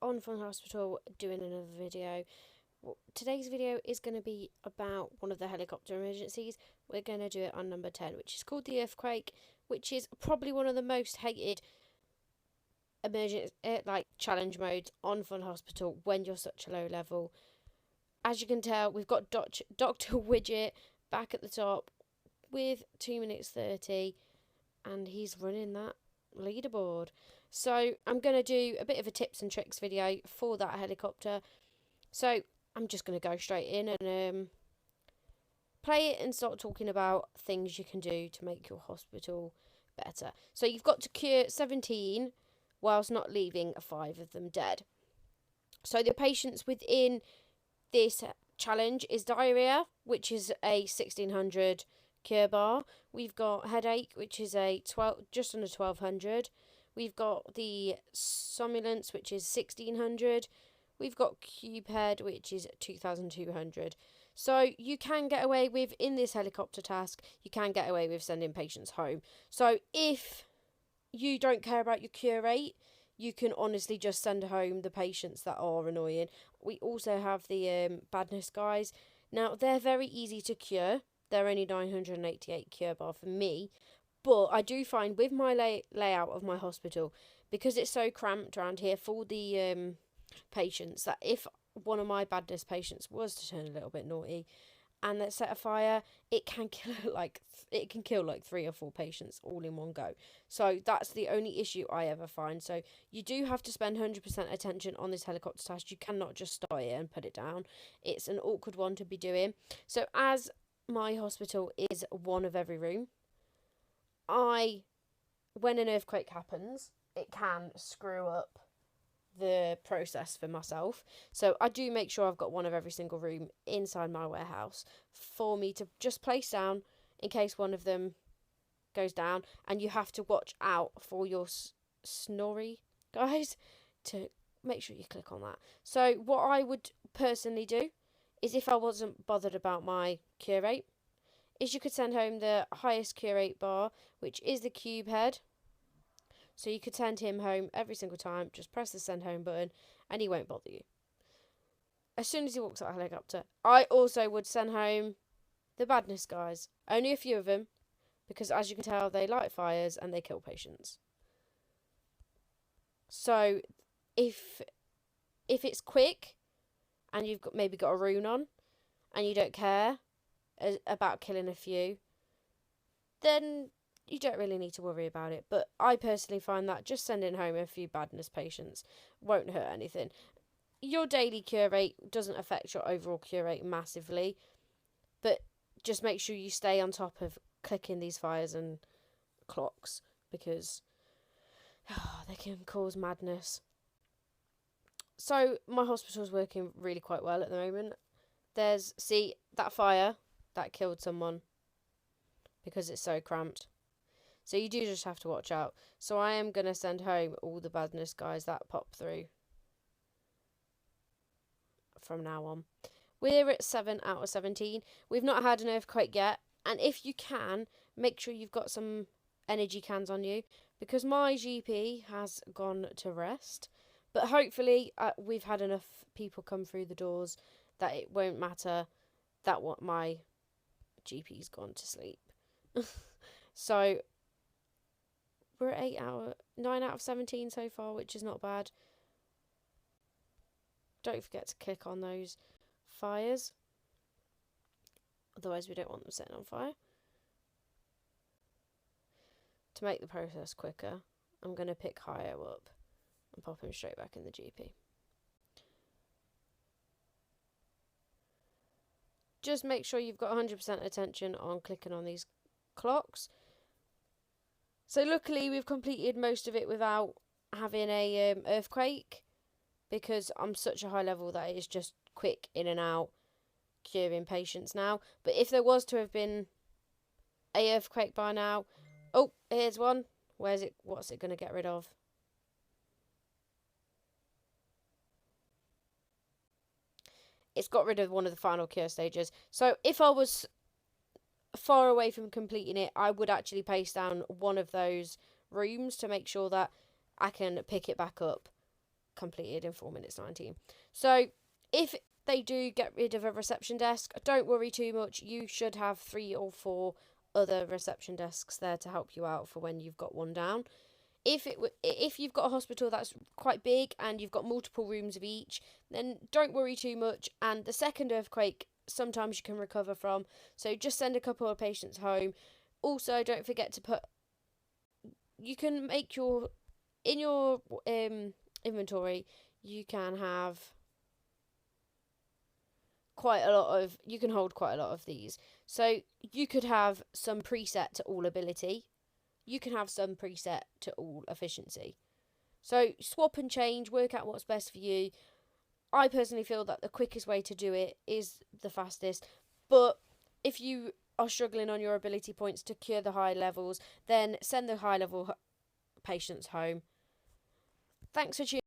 on Fun Hospital doing another video. Today's video is going to be about one of the helicopter emergencies. We're going to do it on number 10, which is called the earthquake, which is probably one of the most hated emergency challenge modes on Fun Hospital when you're such a low level. As you can tell, we've got Dr. Widget back at the top with 2 minutes 30, and he's running that leaderboard. So I'm going to do a bit of a tips and tricks video for that helicopter. So I'm just going to go straight in and play it and start talking about things you can do to make your hospital better. So you've got to cure 17 whilst not leaving 5 of them dead. So the patients within this challenge is diarrhea, which is a 1600 cure bar. We've got headache, which is a just under 1200. We've got the somnolence, which is 1600. We've got cube head, which is 2200. So you can get away with, in this helicopter task, you can get away with sending patients home. So if you don't care about your cure rate, you can honestly just send home the patients that are annoying. We also have the badness guys. Now, they're very easy to cure. They're only 988 cure bar for me. But I do find with my layout of my hospital, because it's so cramped around here for the patients, that if one of my badness patients was to turn a little bit naughty and let's set a fire, it can kill like 3 or 4 patients all in one go. So that's the only issue I ever find. So you do have to spend 100% attention on this helicopter task. You cannot just start it and put it down. It's an awkward one to be doing. So as my hospital is one of every room, when an earthquake happens, it can screw up the process for myself. So I do make sure I've got one of every single room inside my warehouse for me to just place down in case one of them goes down. And you have to watch out for your snorri guys to make sure you click on that. So what I would personally do is, if I wasn't bothered about my cure rate, is you could send home the highest cure rate bar, which is the cube head. So you could send him home every single time. Just press the send home button and he won't bother you. As soon as he walks out of the helicopter, I also would send home the badness guys. Only a few of them, because as you can tell, they light fires and they kill patients. So if it's quick and you've maybe got a rune on and you don't care about killing a few, then you don't really need to worry about it. But I personally find that just sending home a few badness patients won't hurt anything. Your daily cure rate doesn't affect your overall cure rate massively, but just make sure you stay on top of clicking these fires and clocks, because they can cause madness. So my hospital's working really quite well at the moment. See that fire that killed someone because it's so cramped. So you do just have to watch out. So I am going to send home all the badness guys that pop through from now on. We're at 7 out of 17. We've not had an earthquake yet. And if you can, make sure you've got some energy cans on you, because my GP has gone to rest. But hopefully we've had enough people come through the doors that it won't matter that what my GP's gone to sleep. So we're at 9 out of 17 so far, which is not bad. Don't forget to click on those fires. Otherwise, we don't want them setting on fire. To make the process quicker, I'm going to pick higher up and pop him straight back in the GP. Just make sure you've got 100% attention on clicking on these clocks. So luckily we've completed most of it without having a earthquake, because I'm such a high level that it is just quick in and out curing patients now. But if there was to have been a earthquake by now, oh, here's one. Where's it? What's it going to get rid of? It's got rid of one of the final cure stages. So if I was far away from completing it, I would actually pace down one of those rooms to make sure that I can pick it back up completed in 4 minutes 19. So if they do get rid of a reception desk, don't worry too much. You should have 3 or 4 other reception desks there to help you out for when you've got one down. If you've got a hospital that's quite big and you've got multiple rooms of each, then don't worry too much. And the second earthquake, sometimes you can recover from. So just send a couple of patients home. Also, don't forget to put. You can make your in your inventory. You can have quite a lot of. You can hold quite a lot of these. So you could have some preset to all ability. You can have some preset to all efficiency. So swap and change, work out what's best for you. I personally feel that the quickest way to do it is the fastest. But if you are struggling on your ability points to cure the high levels, then send the high level patients home. Thanks for tuning